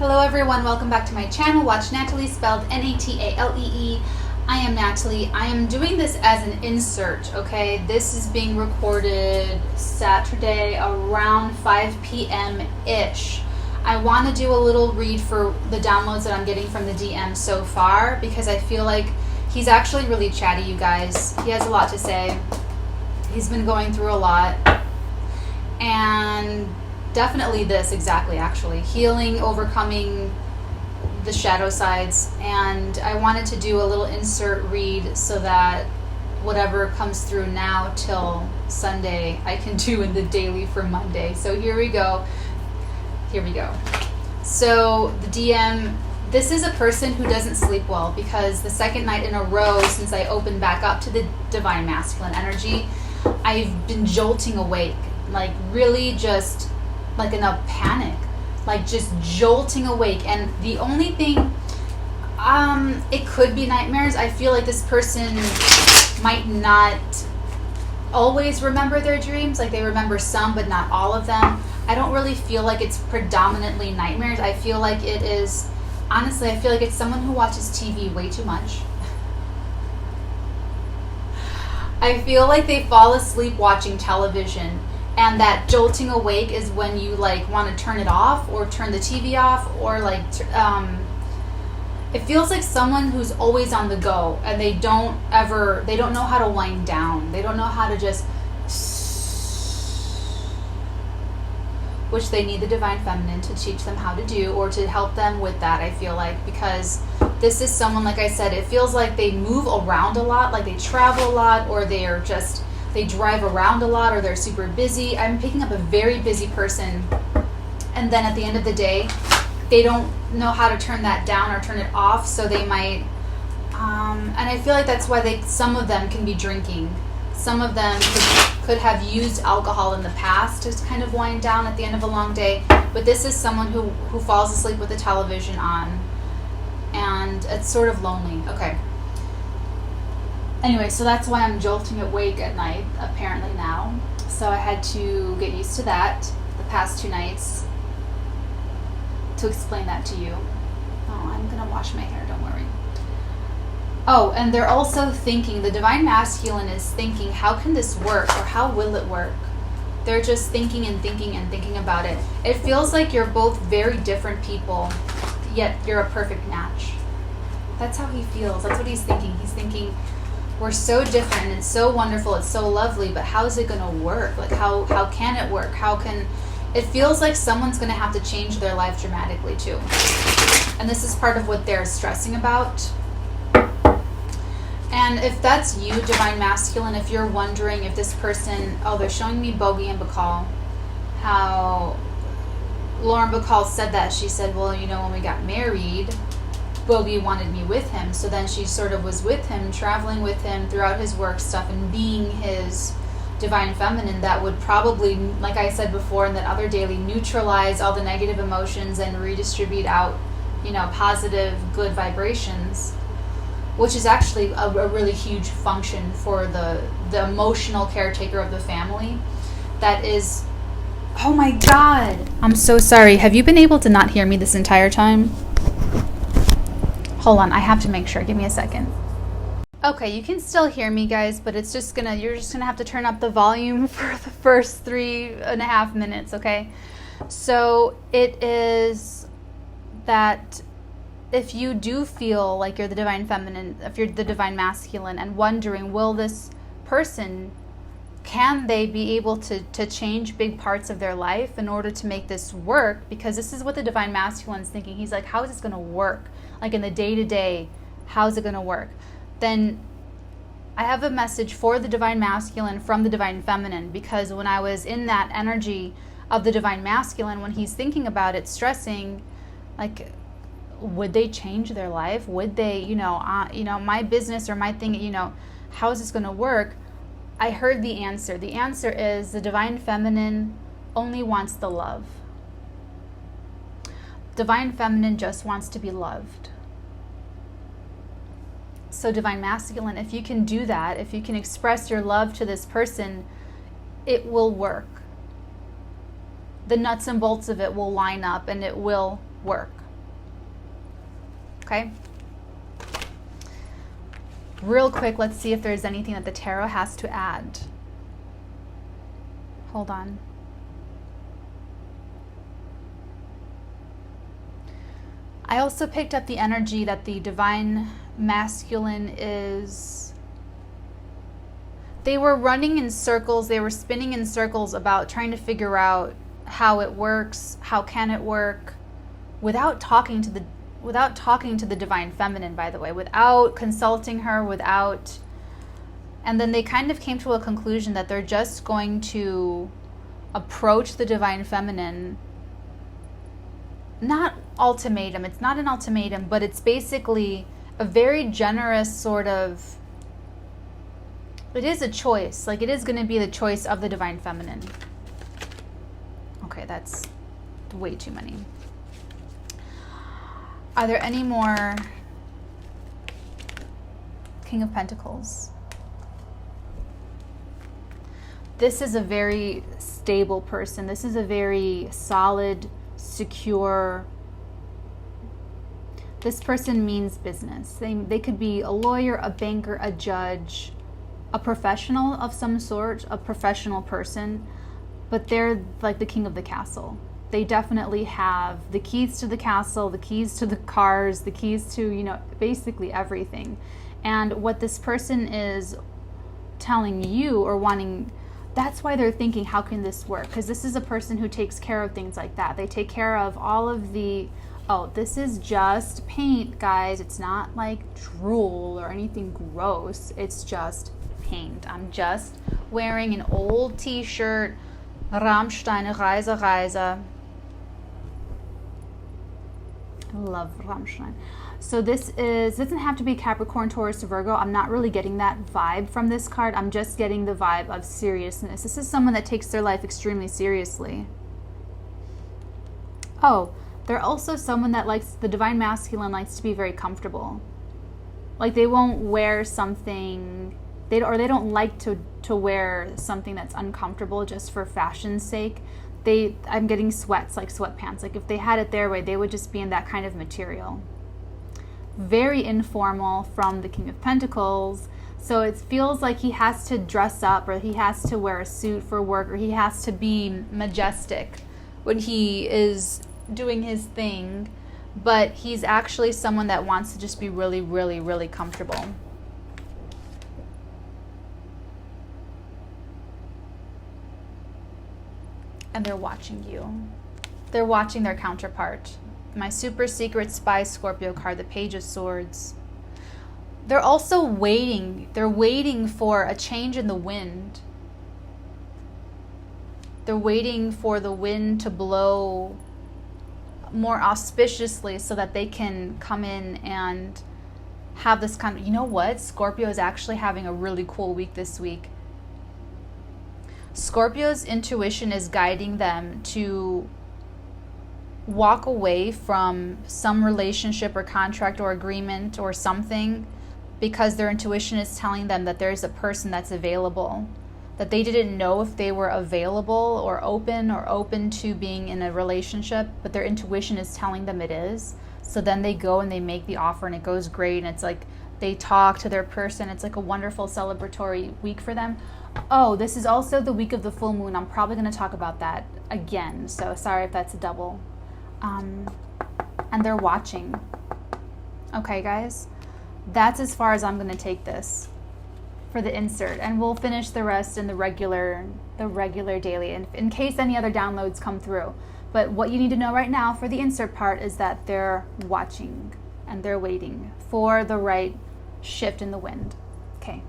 Hello everyone, welcome back to my channel. Watch Natalie, spelled N-A-T-A-L-E-E. I am Natalie. I am doing this as an insert, okay? This is being recorded Saturday around 5 p.m.-ish. I want to do a little read for the downloads that I'm getting from the DM so far because I feel like he's actually really chatty, you guys. He has a lot to say. He's been going through a lot. And definitely this exactly, actually. Healing, overcoming the shadow sides. And I wanted to do a little insert read so that whatever comes through now till Sunday, I can do in the daily for Monday. So here we go. Here we go. So the DM, this is a person who doesn't sleep well because the second night in a row since I opened back up to the divine masculine energy, I've been jolting awake, like really just like in a panic, like just jolting awake. And the only thing, it could be nightmares. I feel like this person might not always remember their dreams. Like they remember some, but not all of them. I don't really feel like it's predominantly nightmares. I feel like it is, honestly, I feel like it's someone who watches TV way too much. I feel like they fall asleep watching television. And that jolting awake is when you like want to turn it off or turn the TV off, or like it feels like someone who's always on the go and they don't know how to wind down. They don't know how to just, which they need the divine feminine to teach them how to do or to help them with that, I feel like, because this is someone, like I said, it feels like they move around a lot, like they travel a lot, or they drive around a lot, or they're super busy. I'm picking up a very busy person, and then at the end of the day, they don't know how to turn that down or turn it off, so they might, and I feel like that's why some of them can be drinking. Some of them could have used alcohol in the past to kind of wind down at the end of a long day, but this is someone who falls asleep with the television on, and it's sort of lonely. Okay. Anyway, so that's why I'm jolting awake at night, apparently now. So I had to get used to that the past 2 nights to explain that to you. Oh, I'm going to wash my hair, don't worry. Oh, and they're also thinking, the divine masculine is thinking, how can this work, or how will it work? They're just thinking and thinking and thinking about it. It feels like you're both very different people, yet you're a perfect match. That's how he feels. That's what he's thinking. He's thinking, we're so different and it's so wonderful, it's so lovely, but how is it going to work? Like how can it work? It feels like someone's going to have to change their life dramatically too. And this is part of what they're stressing about. And if that's you, divine masculine, if you're wondering if this person, they're showing me Bogey and Bacall, how Lauren Bacall said that. She said, well, when we got married, Bogey wanted me with him, so then she sort of was with him, traveling with him throughout his work stuff and being his divine feminine. That would probably, like I said before in that other daily, neutralize all the negative emotions and redistribute out, positive, good vibrations, which is actually a really huge function for the emotional caretaker of the family. That is, oh my God, I'm so sorry. Have you been able to not hear me this entire time? Hold on, I have to make sure. Give me a second. Okay, you can still hear me, guys, but you're just gonna have to turn up the volume for the first 3.5 minutes, okay? So it is that if you do feel like you're the divine feminine, if you're the divine masculine, and wondering, will this person, can they be able to change big parts of their life in order to make this work? Because this is what the divine masculine is thinking. He's like, how is this going to work? Like in the day-to-day, how's it going to work? Then I have a message for the divine masculine from the divine feminine, because when I was in that energy of the divine masculine, when he's thinking about it, stressing, like, would they change their life? Would they, my business or my thing, how is this going to work? I heard the answer. The answer is the divine feminine only wants the love. Divine feminine just wants to be loved. So divine masculine, if you can do that, if you can express your love to this person, it will work. The nuts and bolts of it will line up and it will work. Okay? Real quick, let's see if there's anything that the tarot has to add. Hold on. I also picked up the energy that the divine masculine is... They were running in circles, they were spinning in circles about trying to figure out how it works, how can it work, without talking to the divine feminine, by the way, without consulting her, without... And then they kind of came to a conclusion that they're just going to approach the divine feminine. Not ultimatum, it's not an ultimatum, but it's basically a very generous sort of... It is a choice. Like, it is going to be the choice of the divine feminine. Okay, that's way too many. Are there any more King of Pentacles? This is a very stable person. This is a very solid, secure... This person means business. They could be a lawyer, a banker, a judge, a professional of some sort, a professional person, but they're like the king of the castle. They definitely have the keys to the castle, the keys to the cars, the keys to, you know, basically everything. And what this person is telling you or wanting, that's why they're thinking, how can this work? Because this is a person who takes care of things like that. They take care of all of the, oh, this is just paint, guys. It's not like drool or anything gross. It's just paint. I'm just wearing an old t-shirt, Rammstein, Reise, Reise. I love Rammstein. So this doesn't have to be Capricorn, Taurus, Virgo. I'm not really getting that vibe from this card. I'm just getting the vibe of seriousness. This is someone that takes their life extremely seriously. Oh, they're also someone that likes, the divine masculine likes to be very comfortable. Like, they won't wear something... They don't like to wear something that's uncomfortable just for fashion's sake. I'm getting sweats, like sweatpants. Like, if they had it their way, they would just be in that kind of material. Very informal from the King of Pentacles. So it feels like he has to dress up, or he has to wear a suit for work, or he has to be majestic when he is doing his thing. But he's actually someone that wants to just be really, really, really comfortable. And they're watching you. They're watching their counterpart. My super secret spy Scorpio card, the Page of Swords. They're also waiting. They're waiting for a change in the wind. They're waiting for the wind to blow more auspiciously so that they can come in and have this kind of... You know what? Scorpio is actually having a really cool week this week. Scorpio's intuition is guiding them to walk away from some relationship or contract or agreement or something, because their intuition is telling them that there's a person that's available, that they didn't know if they were available or open to being in a relationship, but their intuition is telling them it is. So then they go and they make the offer, and it goes great, and it's like they talk to their person. It's like a wonderful celebratory week for them. Oh, this is also the week of the full moon. I'm probably going to talk about that again, so sorry if that's a double. And they're watching. Okay, guys, that's as far as I'm going to take this for the insert, and we'll finish the rest in the regular daily, and in case any other downloads come through. But what you need to know right now for the insert part is that they're watching and they're waiting for the right shift in the wind. Okay.